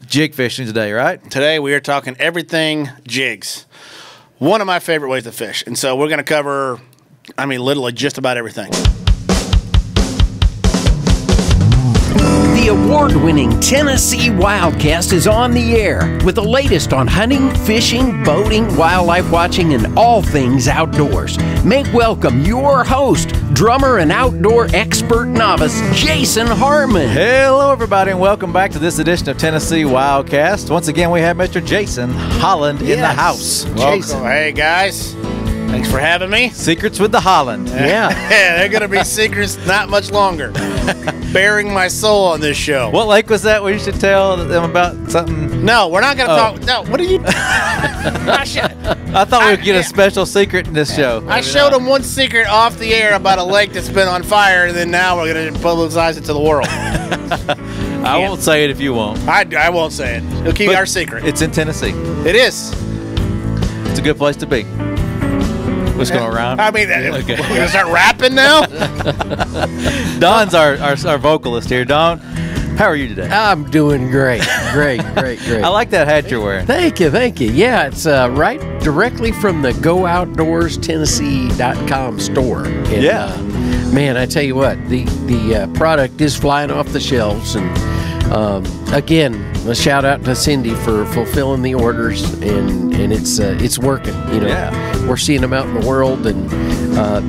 Jig fishing today, right? Today we are talking everything jigs. One of my favorite ways to fish. And so we're going to cover, literally just about everything. The award-winning Tennessee WildCast is on the air with the latest on hunting, fishing, boating, wildlife watching, and all things outdoors. Make welcome your host, drummer and outdoor expert novice, Jason Harmon. Hello, everybody, and welcome back to this edition of Tennessee WildCast. Once again, we have Mr. Jason Holland in the house. Welcome. Hey, guys. Thanks for having me. Secrets with the Holland. Yeah. They're going to be secrets not much longer. Bearing my soul on this show. What lake was that? We should tell them about something. No, we're not going to talk. No, what are you? I thought we would get a special secret in this show. I showed them one secret off the air about a lake that's been on fire, and then now we're going to publicize it to the world. I won't say it if you won't. I won't say it. We'll keep our secret. It's in Tennessee. It is. It's a good place to be. What's going around? We're going to start rapping now? Don's our vocalist here. Don, how are you today? I'm doing great. Great. I like that hat you're wearing. Thank you. Yeah, it's right directly from the GoOutdoorsTennessee.com store. And, man, I tell you what, the product is flying off the shelves. And again, a shout out to Cindy for fulfilling the orders, and it's working. We're seeing them out in the world, and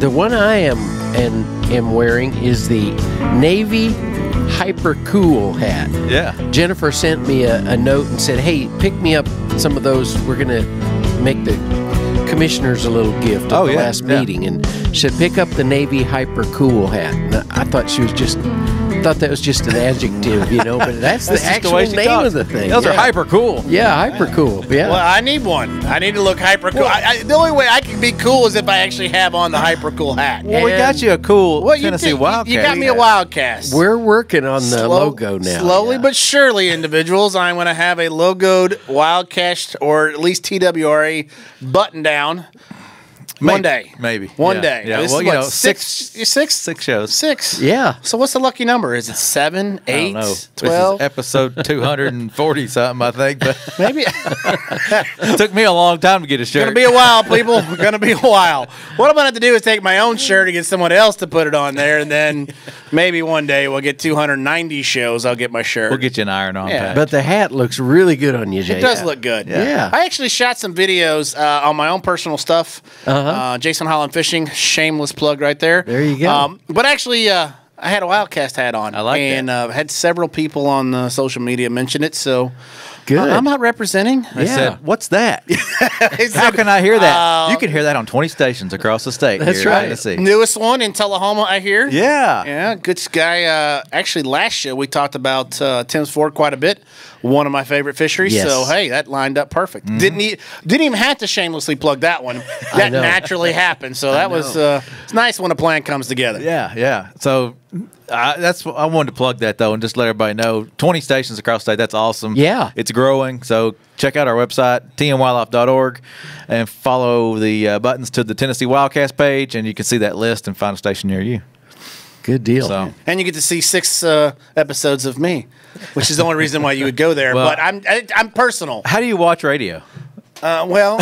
the one I am wearing is the Navy Hyper Cool hat. Yeah. Jennifer sent me a note and said, "Hey, pick me up some of those. We're gonna make the commissioners a little gift at the last meeting," and she said, "Pick up the Navy Hyper Cool hat." And I thought that was just an adjective, but that's the actual name of the thing. Those are hyper cool. Yeah, hyper cool. Yeah. Well, I need one. I need to look hyper cool. The only way I can be cool is if I actually have on the hyper cool hat. Well, we got you a cool Tennessee WildCast. You got me a WildCast. We're working on the logo now. Slowly but surely, individuals, I'm going to have a logoed WildCast or at least TWRA button down. One day. Maybe. One day. Yeah. This well, is six shows. Six. Yeah. So what's the lucky number? Is it 7, 8, 12? This is episode 240 something, I think. But maybe. It took me a long time to get a shirt. It's going to be a while, people. Going to be a while. What I'm going to have to do is take my own shirt and get someone else to put it on there, and then maybe one day we'll get 290 shows. I'll get my shirt. We'll get you an iron-on patch. But the hat looks really good on you, Jay. It does look good. Yeah. I actually shot some videos on my own personal stuff. Jason Holland Fishing, shameless plug right there. There you go. But actually, I had a WildCast hat on. I like that. And had several people on social media mention it, so good. I'm not representing. They said, "What's that?" How can I hear that? You can hear that on 20 stations across the state. That's here right. in Tennessee. Newest one in Tullahoma, I hear. Yeah. Yeah, good guy. Actually, last show we talked about Tim's Ford quite a bit. One of my favorite fisheries. Yes. So hey, that lined up perfect. Didn't even have to shamelessly plug that one. That naturally happened. So that was it's nice when a plan comes together. Yeah. So I wanted to plug that though, and just let everybody know 20 stations across the state. That's awesome. Yeah, it's growing. So check out our website tnwildlife.org and follow the buttons to the Tennessee WildCast page, and you can see that list and find a station near you. Good deal. So, and you get to see 6 episodes of me, which is the only reason why you would go there. Well, but I'm personal. How do you watch radio? Well,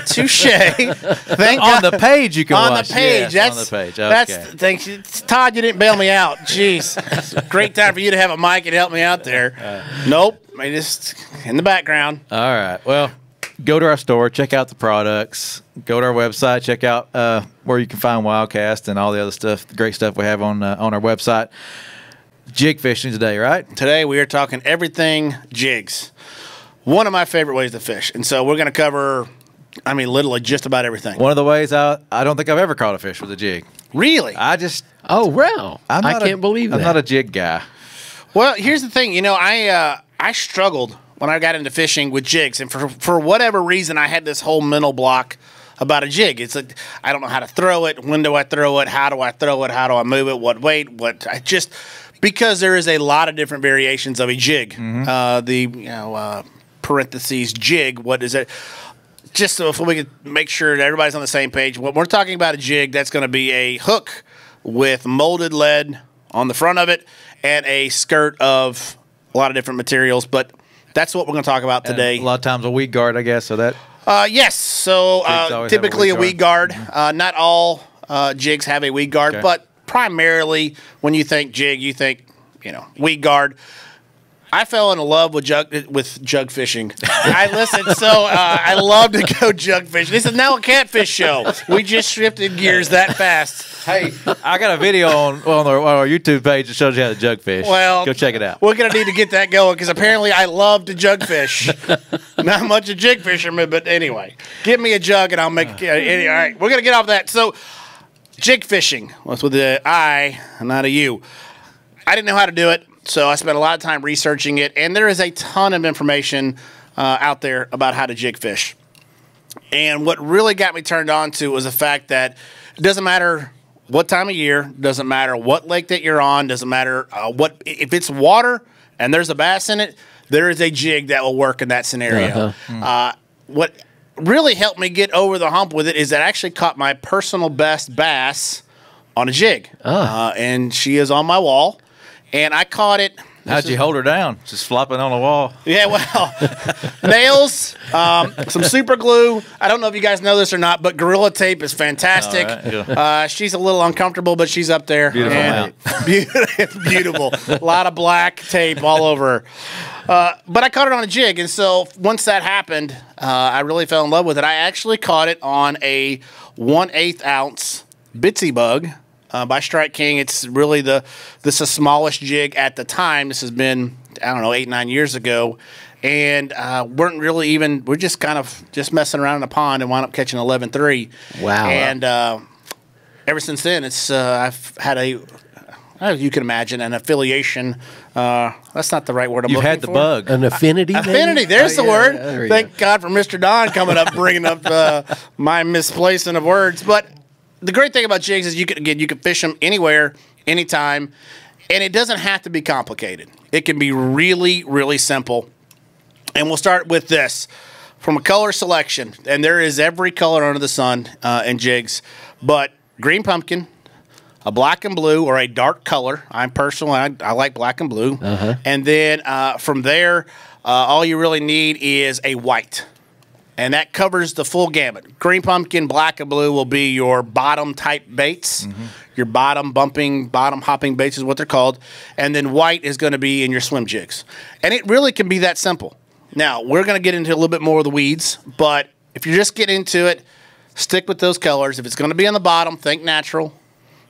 touche. Thank on the page you can watch. On the page. Yes, on the page. Okay. Thanks, Todd. You didn't bail me out. Jeez, great time for you to have a mic and help me out there. Nope, I just in the background. All right. Well, go to our store, check out the products. Go to our website, check out where you can find WildCast and all the other stuff, the great stuff we have on our website. Jig fishing today, right? Today we are talking everything jigs. One of my favorite ways to fish. And so we're going to cover, literally just about everything. One of the ways I don't think I've ever caught a fish with a jig. Really? Oh, wow. I can't believe that. I'm not a jig guy. Well, here's the thing. I struggled when I got into fishing with jigs. And for whatever reason, I had this whole mental block about a jig. It's like, I don't know how to throw it. When do I throw it? How do I throw it? How do I move it? What weight? Because there is a lot of different variations of a jig. Parentheses jig. What is it? Just so if we could make sure that everybody's on the same page. When we're talking about a jig, that's going to be a hook with molded lead on the front of it and a skirt of a lot of different materials. But that's what we're going to talk about today. A lot of times a weed guard, I guess. So that. Yes. So typically a weed guard. Not all jigs have a weed guard, but primarily when you think jig, you think weed guard. I fell in love with jug fishing. I love to go jug fishing. This is now a catfish show. We just shifted gears that fast. Hey, I got a video on our YouTube page that shows you how to jug fish. Well, go check it out. We're going to need to get that going because apparently I love to jug fish. Not much a jig fisherman, but anyway. Give me a jug and I'll make all right, we're going to get off that. So, jig fishing. What's with the I, not a U. I didn't know how to do it. So I spent a lot of time researching it, and there is a ton of information out there about how to jig fish. And what really got me turned on to was the fact that it doesn't matter what time of year, doesn't matter what lake that you're on, doesn't matter if it's water and there's a bass in it, there is a jig that will work in that scenario. What really helped me get over the hump with it is that I actually caught my personal best bass on a jig, and she is on my wall. And I caught it. How'd you hold her down? Just flopping on the wall? Yeah, well, nails, some super glue. I don't know if you guys know this or not, but Gorilla Tape is fantastic. Right, she's a little uncomfortable, but she's up there. Beautiful. Beautiful. A lot of black tape all over her. But I caught it on a jig, and so once that happened, I really fell in love with it. I actually caught it on a 1/8 ounce Bitsy bug. By Strike King. It's really this is the smallest jig at the time. This has been, I don't know, 8, 9 years ago. And we're just kind of messing around in a pond and wound up catching 11.3. Wow. And ever since then, I've had you can imagine, an affiliation. That's not the right word I'm looking for. You've had the bug. An affinity? Affinity, there's the word. There Thank God for Mr. Don coming up, bringing up my misplacing of words. But the great thing about jigs is you can fish them anywhere, anytime, and it doesn't have to be complicated. It can be really, really simple. And we'll start with this. From a color selection, and there is every color under the sun in jigs, but green pumpkin, a black and blue, or a dark color. I like black and blue. And then from there, all you really need is a white. And that covers the full gamut. Green pumpkin, black, and blue will be your bottom type baits. Your bottom hopping baits is what they're called. And then white is going to be in your swim jigs. And it really can be that simple. Now, we're going to get into a little bit more of the weeds, but if you're just getting into it, stick with those colors. If it's going to be on the bottom, think natural.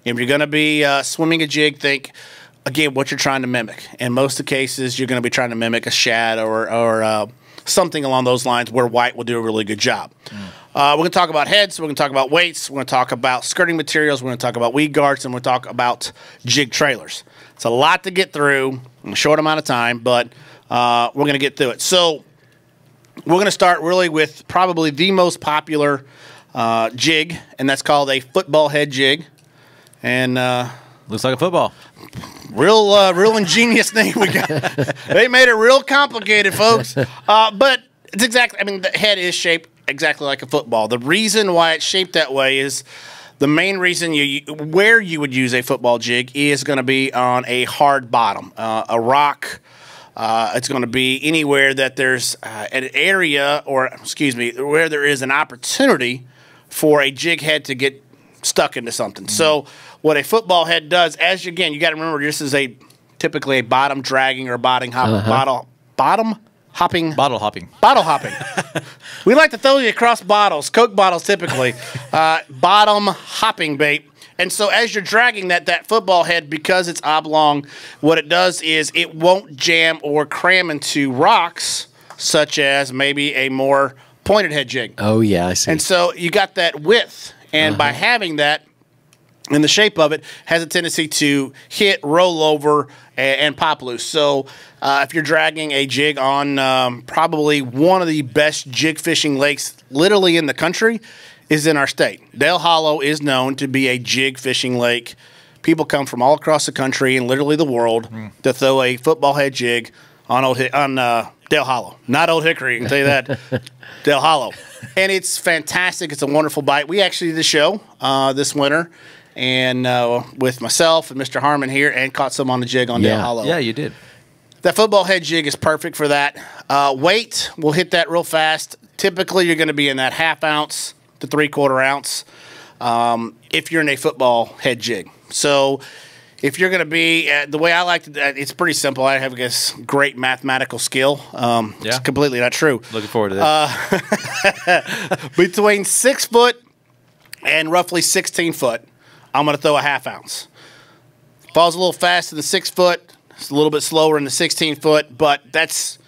If you're going to be swimming a jig, think, again, what you're trying to mimic. In most of the cases, you're going to be trying to mimic a shad or something along those lines where white will do a really good job. We're going to talk about heads. We're going to talk about weights. We're going to talk about skirting materials. We're going to talk about weed guards, and we're going to talk about jig trailers. It's a lot to get through in a short amount of time, but we're going to get through it. So we're going to start really with probably the most popular jig, and that's called a football head jig. And looks like a football. Real ingenious name we got. They made it real complicated, folks. But it's exactly, the head is shaped exactly like a football. The reason why it's shaped that way is the main reason where you would use a football jig is going to be on a hard bottom, a rock. It's going to be anywhere that there's an area, where there is an opportunity for a jig head to get stuck into something. So what a football head does, you got to remember this is typically a bottom dragging or bottom hopping. We like to throw you across bottles, Coke bottles typically. Bottom hopping bait. And so as you're dragging that football head, because it's oblong, what it does is it won't jam or cram into rocks, such as maybe a more pointed head jig. Oh, yeah, I see. And so you got that width. And by having that, and the shape of it has a tendency to hit, roll over, and pop loose. So if you're dragging a jig on probably one of the best jig fishing lakes literally in the country is in our state. Dale Hollow is known to be a jig fishing lake. People come from all across the country and literally the world to throw a football head jig on Dale Hollow. Not Old Hickory, I can tell you that. Dale Hollow. And it's fantastic. It's a wonderful bite. We actually did a show this winter and with myself and Mr. Harmon here and caught some on the jig on Dale Hollow. Yeah, you did. That football head jig is perfect for that. Weight, we'll hit that real fast. Typically, you're going to be in that 1/2 ounce to 3/4 ounce if you're in a football head jig. So if you're going to be, the way I like to, it's pretty simple. I have, I guess, great mathematical skill. It's completely not true. Looking forward to this. Between 6 foot and roughly 16 foot, I'm going to throw a 1/2 ounce. Falls a little faster than 6 foot. It's a little bit slower in the 16 foot, but it's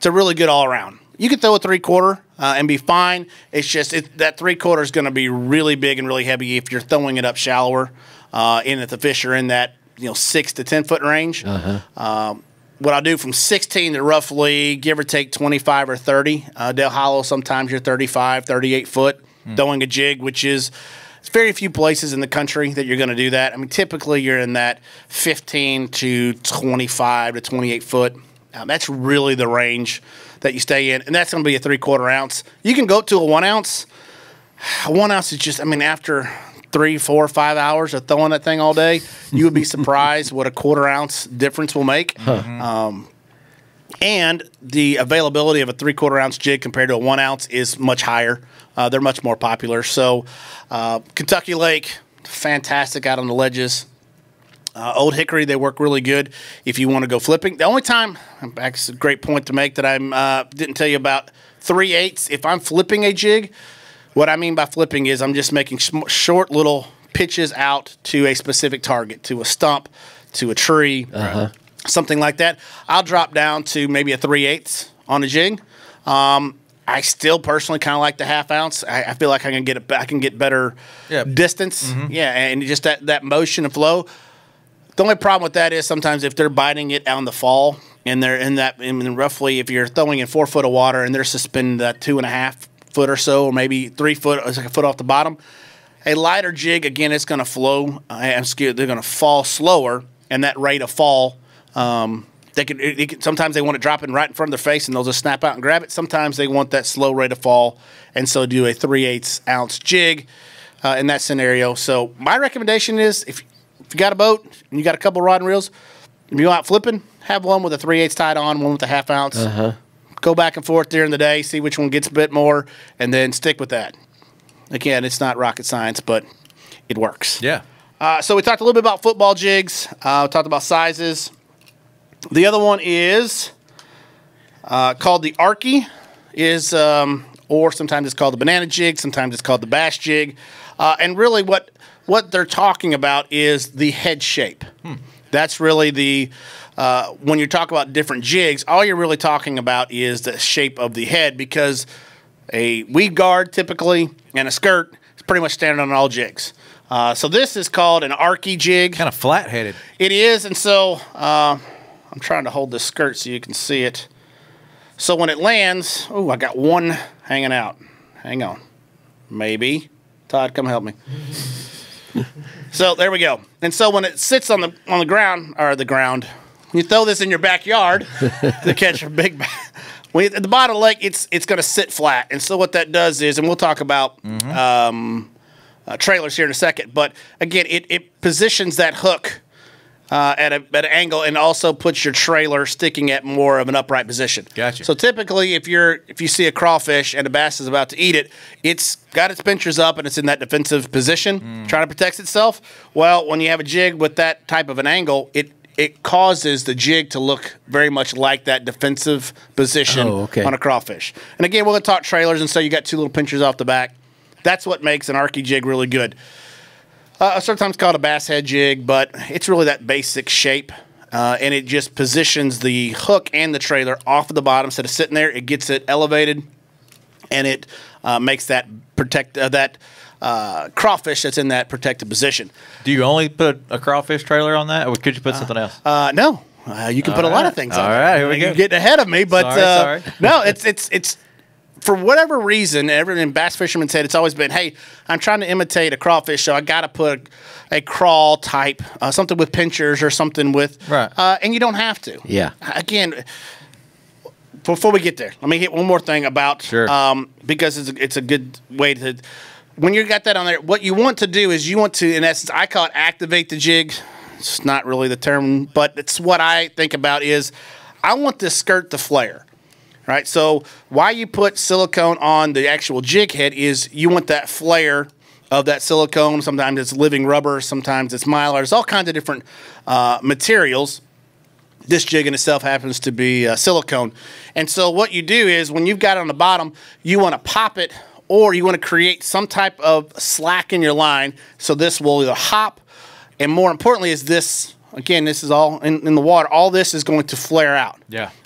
a really good all around. You can throw a 3/4 and be fine. It's just that 3/4 is going to be really big and really heavy if you're throwing it up shallower. If the fish are in that 6 to 10 foot range. What I'll do from 16 to roughly give or take 25 or 30. Del Hollow, sometimes you're 35, 38 foot throwing a jig, which is. It's very few places in the country that you're going to do that. I mean, typically you're in that 15 to 25 to 28 foot. That's really the range that you stay in, and that's going to be a 3/4 ounce. You can go up to a 1 ounce. A 1 ounce is just, I mean, after 3, 4, 5 hours of throwing that thing all day, you would be surprised what a 1/4 ounce difference will make. And the availability of a 3/4 ounce jig compared to a 1 ounce is much higher. They're much more popular. So Kentucky Lake, fantastic out on the ledges. Old Hickory, they work really good if you want to go flipping. The only time, that's a great point to make that I didn't tell you about, 3/8. If I'm flipping a jig, what I mean by flipping is I'm just making short little pitches out to a specific target, to a stump, to a tree, something like that. I'll drop down to maybe a 3/8 on a jig. I still personally kind of like the 1/2 ounce. I feel like I can get better distance. And just that motion and flow. The only problem with that is sometimes if they're biting it out in the fall and they're in roughly if you're throwing in 4 foot of water and they're suspending that 2.5 foot or so, or maybe 3 foot, it's like a foot off the bottom. A lighter jig, again, it's going to flow. I'm scared they're going to fall slower, and that rate of fall. Sometimes they want to drop it right in front of their face and they'll just snap out and grab it. Sometimes they want that slow rate of fall, and so do a 3/8 ounce jig in that scenario. So my recommendation is if you got a boat and you got a couple rod and reels, if you go out flipping, have one with a 3/8 tied on, one with a 1/2 ounce. Go back and forth during the day, see which one gets a bit more, and then stick with that. Again, it's not rocket science, but it works. Yeah. So we talked a little bit about football jigs. We talked about sizes. The other one is called the Arcy, or sometimes it's called the banana jig, sometimes it's called the bass jig. And really what they're talking about is the head shape. That's really the, when you talk about different jigs, all you're really talking about is the shape of the head, because a weed guard typically and a skirt is pretty much standard on all jigs. So this is called an Arcy jig. Kind of flat-headed. It is, and so I'm trying to hold this skirt so you can see it. So when it lands, oh, I got one hanging out. Hang on. Maybe. Todd, come help me. So there we go. And so when it sits on the ground, you throw this in your backyard to catch a big at the bottom of the lake, it's going to sit flat. And so what that does is, and we'll talk about trailers here in a second, but again, it positions that hook at an angle and also puts your trailer sticking at more of an upright position. Gotcha. So typically, if you see a crawfish and a bass is about to eat it, it's got its pinchers up and it's in that defensive position, trying to protect itself. Well, when you have a jig with that type of an angle, it causes the jig to look very much like that defensive position on a crawfish. And again, we're going to talk trailers, and so you got 2 little pinchers off the back. That's what makes an Arcy jig really good. Sometimes called a bass head jig, but it's really that basic shape, and it just positions the hook and the trailer off of the bottom instead of sitting there. It gets it elevated, and it makes that crawfish that's in that protected position. Do you only put a crawfish trailer on that, or could you put something else? No, you can put a lot of things on. All right, here we go. You're getting ahead of me, but sorry. No, it's. For whatever reason, everyone bass fishermen said it's always been, hey, I'm trying to imitate a crawfish, so I got to put a crawl type, something with pinchers or something with, and you don't have to. Yeah. Again, before we get there, let me hit one more thing about, because it's a good way to, when you got that on there, what you want to do is you want to, in essence, I call it activate the jig. It's not really the term, but it's what I think about is I want this skirt to flare. Right, so why you put silicone on the actual jig head is you want that flare of that silicone. Sometimes it's living rubber, sometimes it's mylar. There's all kinds of different materials. This jig in itself happens to be silicone. And so what you do is when you've got it on the bottom, you want to pop it or you want to create some type of slack in your line so this will either hop, and more importantly is this. Again, this is all in the water. All this is going to flare out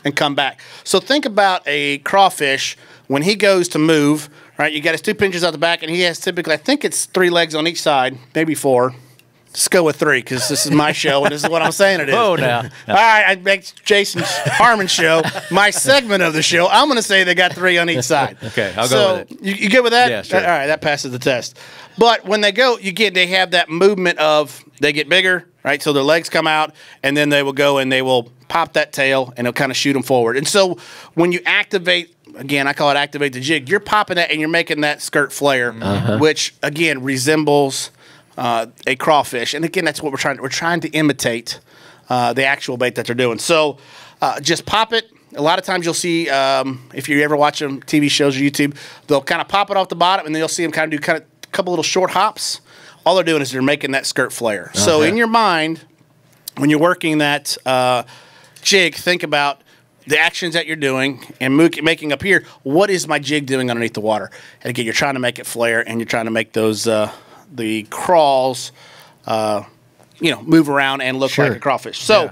and come back. So think about a crawfish when he goes to move, right? You got his 2 pinches out the back, and he has typically, I think it's 3 legs on each side, maybe 4. Let's go with 3 because this is my show, and this is what I'm saying it is. Oh, now. All right, I make Jason Harmon's show, my segment of the show. I'm going to say they got 3 on each side. Okay, I'll go with it. You good with that? Yeah, sure. All right, that passes the test. But when they go, they have that movement of they get bigger, right? So their legs come out, and then they will go and they will pop that tail, and it'll kind of shoot them forward. And so when you activate, again, I call it activate the jig, you're popping that and you're making that skirt flare, which, again, resembles a crawfish. And, again, that's what we're trying to imitate the actual bait that they're doing. So just pop it. A lot of times you'll see, if you ever watch them TV shows or YouTube, they'll kind of pop it off the bottom, and then you'll see them kind of do a couple little short hops. All they're doing is they're making that skirt flare. So in your mind, when you're working that jig, think about the actions that you're doing and making up here, what is my jig doing underneath the water? And again, you're trying to make it flare, and you're trying to make those the crawls move around and look like a crawfish. So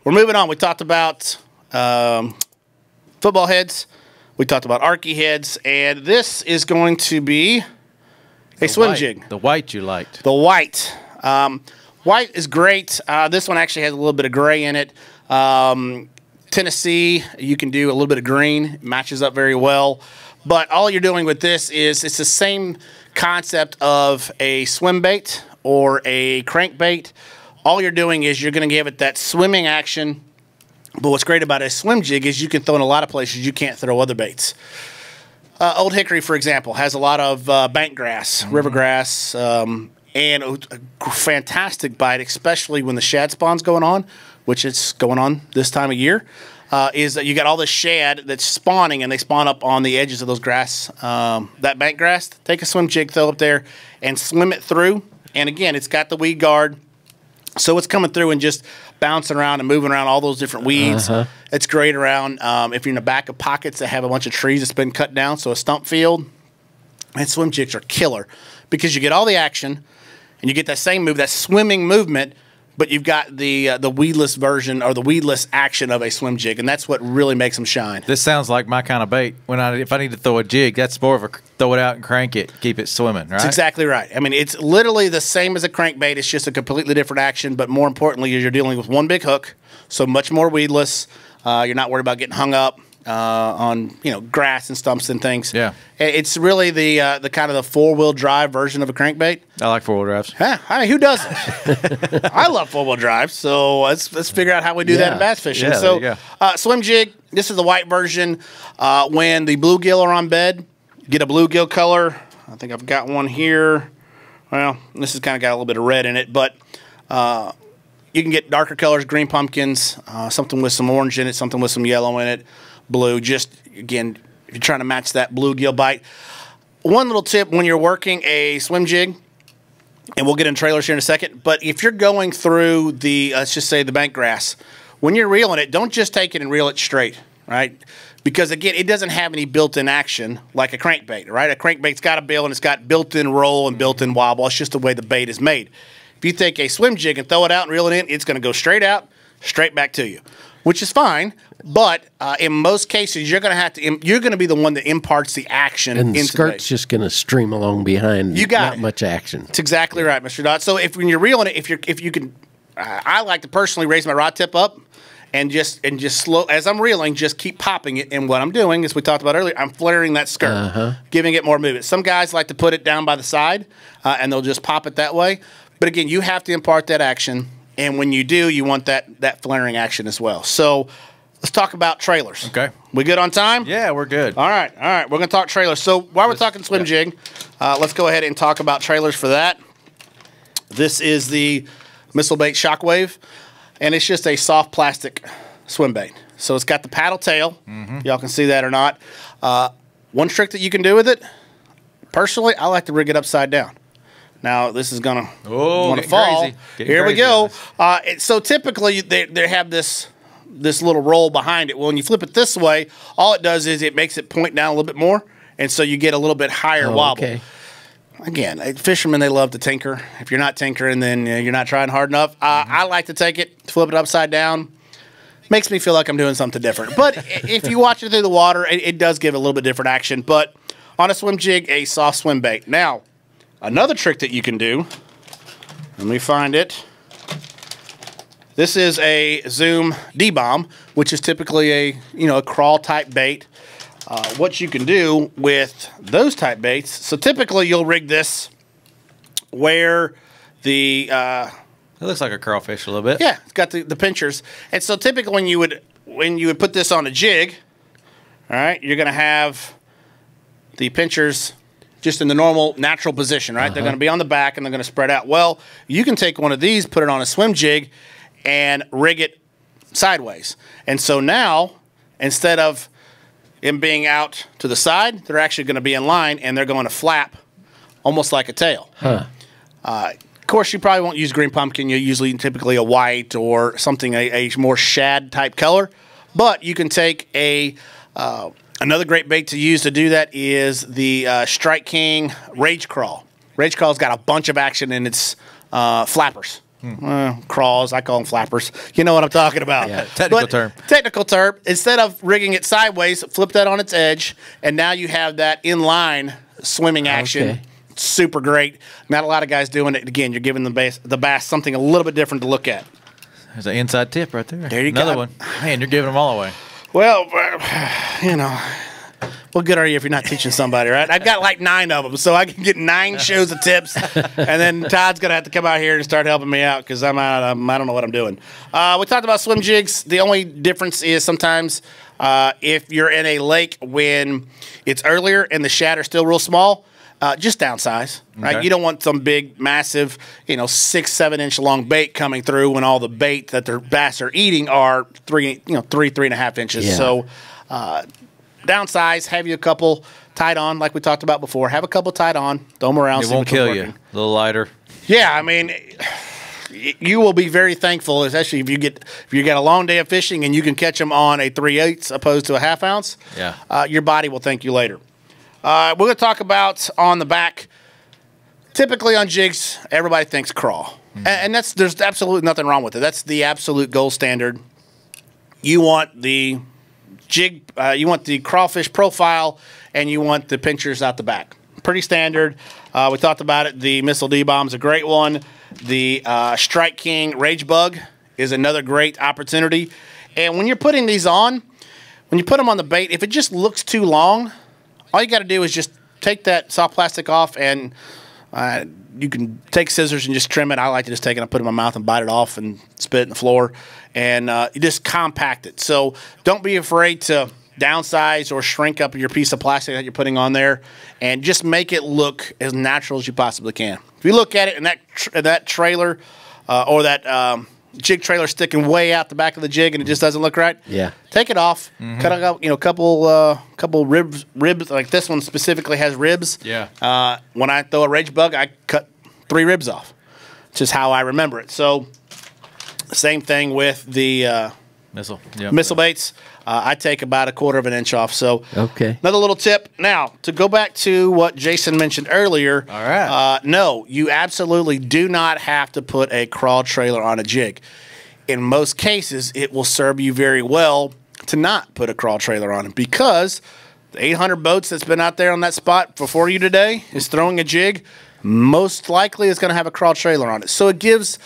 we're moving on. We talked about football heads. We talked about Arcy heads, and this is going to be a swim jig. The white you liked. The white. White is great. This one actually has a little bit of gray in it. Tennessee, you can do a little bit of green. It matches up very well. But all you're doing with this is it's the same concept of a swim bait or a crankbait. All you're doing is you're going to give it that swimming action. But what's great about a swim jig is you can throw in a lot of places you can't throw other baits. Old Hickory, for example, has a lot of bank grass, river grass, and a fantastic bite, especially when the shad spawn's going on, which it's going on this time of year, is that you got all the shad that's spawning, and they spawn up on the edges of those grass, that bank grass. Take a swim jig, throw it up there, and swim it through. And again, it's got the weed guard, so it's coming through and just bouncing around and moving around all those different weeds. It's great around if you're in the back of pockets that have a bunch of trees that's been cut down, so a stump field. And swim jigs are killer because you get all the action and you get that same move, that swimming movement, but you've got the weedless version or the weedless action of a swim jig, and that's what really makes them shine. This sounds like my kind of bait. If I need to throw a jig, that's more of a throw it out and crank it, keep it swimming, right? That's exactly right. I mean, it's literally the same as a crankbait. It's just a completely different action, but more importantly, you're dealing with one big hook, so much more weedless. You're not worried about getting hung up on grass and stumps and things. Yeah, it's really the kind of the 4-wheel drive version of a crankbait. I like 4-wheel drives. I mean, who doesn't? I love 4-wheel drives. So let's figure out how we do that in bass fishing. So swim jig. This is the white version. When the bluegill are on bed, get a bluegill color. I think I've got one here. Well, this has kind of got a little bit of red in it, but you can get darker colors, green pumpkins, something with some orange in it, something with some yellow in it. Blue, just again, if you're trying to match that bluegill bite. One little tip when you're working a swim jig, and we'll get in trailers here in a second, but if you're going through the, let's just say the bank grass, when you're reeling it, don't just take it and reel it straight, right? Because again, it doesn't have any built-in action like a crankbait, right? A crankbait's got a bill and it's got built-in roll and built-in wobble. It's just the way the bait is made. If you take a swim jig and throw it out and reel it in, it's going to go straight out, straight back to you, which is fine. But in most cases, you're going to be the one that imparts the action. And the skirt's just going to stream along behind. You got not much action. That's exactly right, Mr. Dodd. So when you're reeling it, if you can, I like to personally raise my rod tip up and just slow as I'm reeling, just keep popping it. And what I'm doing, as we talked about earlier, I'm flaring that skirt, giving it more movement. Some guys like to put it down by the side, and they'll just pop it that way. But again, you have to impart that action, and when you do, you want that flaring action as well. So let's talk about trailers. Okay. We good on time? Yeah, we're good. All right. We're going to talk trailers. So while we're talking swim jig, let's go ahead and talk about trailers for that. This is the Missile Bait Shockwave, and it's just a soft plastic swim bait. So it's got the paddle tail. Y'all can see that or not. One trick that you can do with it, personally, I like to rig it upside down. Now, this is going to fall. Here we go. So typically, they have this little roll behind it. Well, when you flip it this way, all it does is it makes it point down a little bit more, and so you get a little bit higher wobble. Okay. Again, fishermen, they love to tinker. If you're not tinkering, then you're not trying hard enough. I like to take it, flip it upside down. Makes me feel like I'm doing something different. But if you watch it through the water, it does give a little bit different action. But on a swim jig, a soft swim bait. Now, another trick that you can do, let me find it. This is a Zoom D-bomb, which is typically a crawl type bait. What you can do with those type baits, so typically you'll rig this where the it looks like a crawfish a little bit. Yeah, it's got the pinchers. And so typically when you would put this on a jig, all right, you're going to have the pinchers just in the normal natural position, right? They're going to be on the back and they're going to spread out. Well, you can take one of these, put it on a swim jig, and rig it sideways. And so now, instead of them being out to the side, they're actually going to be in line and they're going to flap almost like a tail. Of course, you probably won't use green pumpkin. You'll usually typically a white or something, a more shad type color. But you can take another great bait to use to do that is the Strike King Rage Crawl. Rage Crawl's got a bunch of action in its flappers. Crawls, I call them flappers. You know what I'm talking about. Yeah, technical term. Technical term. Instead of rigging it sideways, flip that on its edge, and now you have that inline swimming action. Okay. Super great. Not a lot of guys doing it. Again, you're giving the bass something a little bit different to look at. There's an inside tip right there. There you go. Another one. Man, you're giving them all away. Well, what good are you if you're not teaching somebody, right? I've got like 9 of them, so I can get 9 shows of tips, and then Todd's going to have to come out here and start helping me out because I don't know what I'm doing. We talked about swim jigs. The only difference is sometimes if you're in a lake when it's earlier and the shad are still real small, just downsize, right? Okay. You don't want some big, massive, 6-7 inch long bait coming through when all the bait that their bass are eating are 3.5 inches. Yeah. So, downsize. Have you a couple tied on, like we talked about before. Have a couple tied on. Throw them around. It won't kill you. A little lighter. Yeah, I mean, you will be very thankful, especially if you get a long day of fishing and you can catch them on a 3/8 opposed to a 1/2 ounce. Yeah. Your body will thank you later. We're going to talk about on the back. Typically on jigs, everybody thinks crawl. And there's absolutely nothing wrong with it. That's the absolute gold standard. You want the jig, you want the crawfish profile, and you want the pinchers out the back. Pretty standard. We talked about it. The Missile D-bomb is a great one. The Strike King Rage Bug is another great opportunity. And when you're putting these on, when you put them on the bait, if it just looks too long, all you got to do is just take that soft plastic off, and you can take scissors and just trim it. I like to just take it and put it in my mouth and bite it off and spit it in the floor, and you just compact it. So don't be afraid to downsize or shrink up your piece of plastic that you're putting on there, and just make it look as natural as you possibly can. If you look at it and that trailer or that jig trailer sticking way out the back of the jig and it just doesn't look right, yeah, take it off. Cut out a couple ribs like this one specifically has ribs. Yeah. When I throw a Rage Bug, I cut 3 ribs off. It's just how I remember it. So same thing with the missile baits. I take about 1/4 inch off. So okay. Another little tip. Now, to go back to what Jason mentioned earlier, all right. No, you absolutely do not have to put a crawl trailer on a jig. In most cases, it will serve you very well to not put a crawl trailer on it, because the 800 boats that's been out there on that spot before you today is throwing a jig. Most likely it's going to have a crawl trailer on it. So it gives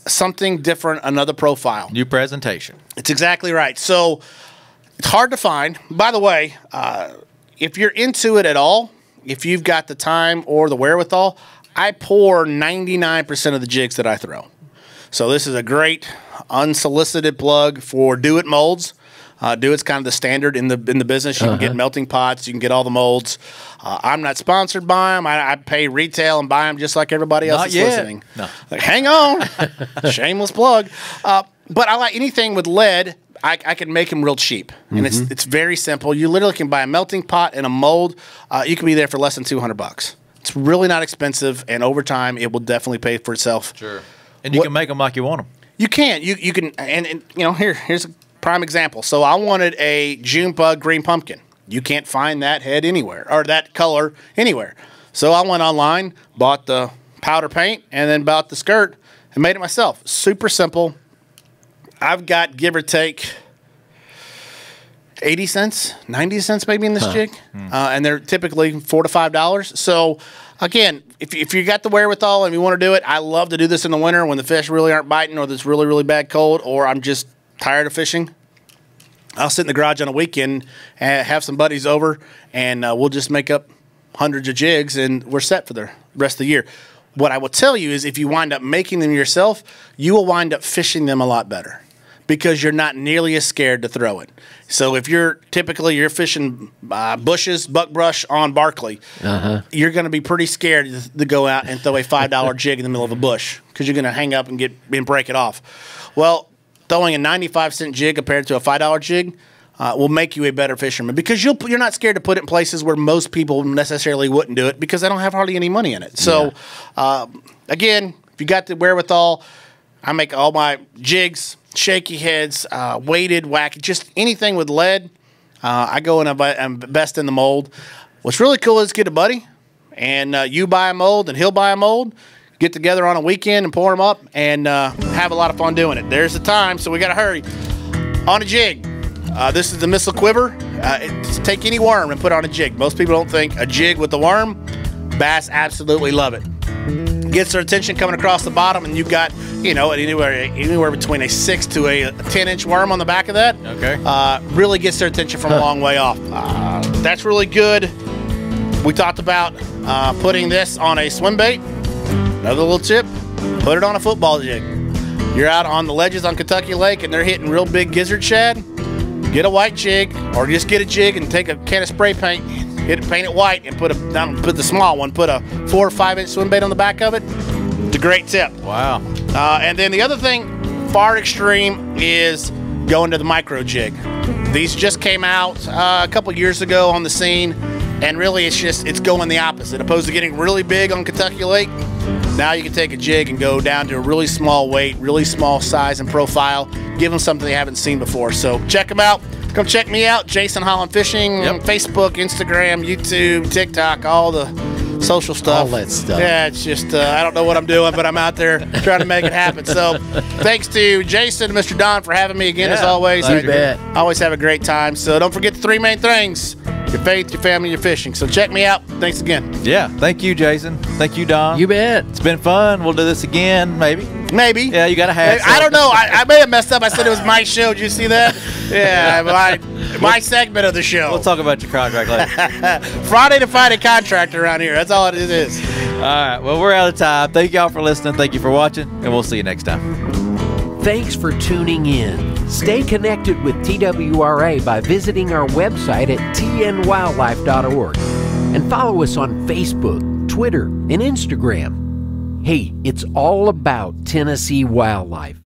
something different, another profile. New presentation. It's exactly right. So it's hard to find. By the way, if you're into it at all, if you've got the time or the wherewithal, I pour 99% of the jigs that I throw. So this is a great unsolicited plug for Do It molds. Do It's kind of the standard in the business. You can get melting pots. You can get all the molds. I'm not sponsored by them. I pay retail and buy them just like everybody else that's listening. No. Like, hang on. Shameless plug. But I like anything with lead. I can make them real cheap, and it's very simple. You literally can buy a melting pot and a mold. You can be there for less than $200. It's really not expensive, and over time, it will definitely pay for itself. Sure. And you can make them like you want them. You can. You can. And you know, here's a prime example. So I wanted a June bug green pumpkin. You can't find that head anywhere or that color anywhere. So I went online, bought the powder paint, and then bought the skirt and made it myself. Super simple. I've got, give or take, 80 cents, 90 cents maybe in this jig. And they're typically $4 to $5. So, again, if you got the wherewithal and you want to do it, I love to do this in the winter when the fish really aren't biting or there's really, really bad cold or I'm just tired of fishing. I'll sit in the garage on a weekend and have some buddies over, and we'll just make up hundreds of jigs, and we're set for the rest of the year. What I will tell you is if you wind up making them yourself, you will wind up fishing them a lot better because you're not nearly as scared to throw it. So if you're fishing bushes, buckbrush on Barkley, you're going to be pretty scared to go out and throw a $5 jig in the middle of a bush because you're going to hang up and break it off. Well, throwing a 95-cent jig compared to a $5 jig will make you a better fisherman because you're not scared to put it in places where most people necessarily wouldn't do it because they don't have hardly any money in it. So, again, if you got the wherewithal, I make all my jigs, shaky heads, weighted, wacky, just anything with lead. I go and I invest in the mold. What's really cool is get a buddy, and you buy a mold and he'll buy a mold. Get together on a weekend and pour them up and have a lot of fun doing it. There's the time, so we got to hurry. On a jig, this is the missile quiver. Take any worm and put on a jig. Most people don't think a jig with the worm. Bass absolutely love it. Gets their attention coming across the bottom, and you've got, anywhere between a 6 to a 10-inch worm on the back of that. Okay. Really gets their attention from a long way off. That's really good. We talked about putting this on a swim bait. Another little tip, put it on a football jig. You're out on the ledges on Kentucky Lake and they're hitting real big gizzard shad. Get a white jig or just get a jig and take a can of spray paint, paint it white and put the small one, put a 4 or 5-inch swim bait on the back of it. It's a great tip. Wow. And then the other thing, far extreme, is going to the micro jig. These just came out a couple years ago on the scene, and really it's going the opposite. Opposed to getting really big on Kentucky Lake, now you can take a jig and go down to a really small weight, really small size and profile, give them something they haven't seen before. So check them out. Come check me out, Jason Holland Fishing, Facebook, Instagram, YouTube, TikTok, all the social stuff. All that stuff. Yeah, it's just, I don't know what I'm doing, but I'm out there trying to make it happen. So thanks to Jason and Mr. Don for having me again, as always. You bet. I always have a great time. So don't forget the 3 main things: your faith, your family, your fishing. So check me out. Thanks again. Yeah. Thank you, Jason. Thank you, Don. You bet. It's been fun. We'll do this again, maybe. Maybe. Yeah, you got to have I don't know. I may have messed up. I said it was my show. Did you see that? Yeah, my segment of the show. We'll talk about your contract later. Friday to Friday contractor around here. That's all it is. All right. Well, we're out of time. Thank y'all for listening. Thank you for watching, and we'll see you next time. Thanks for tuning in. Stay connected with TWRA by visiting our website at tnwildlife.org and follow us on Facebook, Twitter, and Instagram. Hey, it's all about Tennessee wildlife.